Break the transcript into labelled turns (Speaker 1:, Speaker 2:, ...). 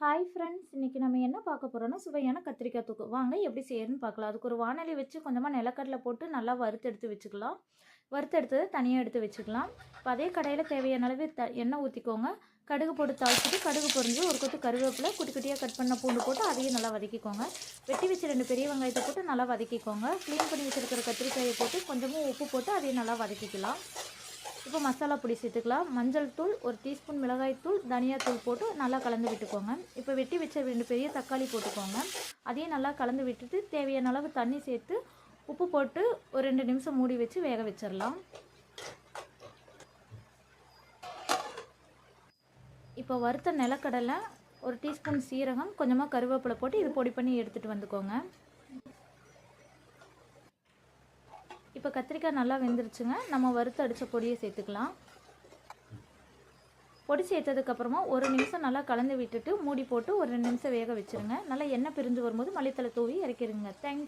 Speaker 1: Hi friends, இன்றைக்கி நம்ம என்ன பார்க்க போகிறோன்னா சுவையான கத்திரிக்காய் தொக்கு. வாங்க எப்படி செய்யணும்னு பார்க்கலாம். அதுக்கு ஒரு வானொலி வச்சு கொஞ்சமாக நிலக்கடலை போட்டு நல்லா வறுத்தெடுத்து வச்சுக்கலாம். வறுத்தெடுத்ததை தனியாக எடுத்து வச்சுக்கலாம். இப்போ அதே கடையில் தேவையான அளவு எண்ணெய் ஊற்றிக்கோங்க. கடுகு போட்டு தாளிச்சிட்டு கடுகு பொரிஞ்சு ஒரு கொத்து கருவேப்பிலை குட்டி குட்டியாக கட் பண்ண பூண்டு போட்டு அதையும் நல்லா வதக்கிக்கோங்க. வெட்டி வச்சு 2 பெரிய வெங்காயத்தை போட்டு நல்லா வதக்கிக்கோங்க. க்ளீன் பண்ணி வச்சுருக்கிற கத்திரிக்காயை போட்டு கொஞ்சமாக உப்பு போட்டு அதையும் நல்லா வதக்கிக்கலாம். இப்போ மசாலா பொடி சேர்த்துக்கலாம். மஞ்சள் தூள், 1 டீஸ்பூன் மிளகாய் தூள், தனியாத்தூள் போட்டு நல்லா கலந்து விட்டுக்கோங்க. இப்போ வெட்டி வச்ச 2 பெரிய தக்காளி போட்டுக்கோங்க. அதையும் நல்லா கலந்து விட்டுட்டு தேவையான அளவு தண்ணி சேர்த்து உப்பு போட்டு ஒரு 2 நிமிஷம் மூடி வச்சு வேக வச்சிடலாம். இப்போ வறுத்த நிலக்கடலை, 1 டீஸ்பூன் சீரகம், கொஞ்சமாக கருவேப்பிலை போட்டு இது பொடி பண்ணி எடுத்துகிட்டு வந்துக்கோங்க. இப்போ கத்திரிக்காய் நல்லா வெந்துருச்சுங்க. நம்ம வறுத்து அடித்த பொடியை சேர்த்துக்கலாம். பொடி சேர்த்ததுக்கப்புறமா 1 நிமிஷம் நல்லா கலந்து விட்டுட்டு மூடி போட்டு ஒரு 2 நிமிஷம் வேக வச்சுருங்க. நல்லா எண்ணெய் பிரிஞ்சு வரும்போது மல்லித்தலை தூவி இறக்கிடுங்க. தேங்க்ஸ்.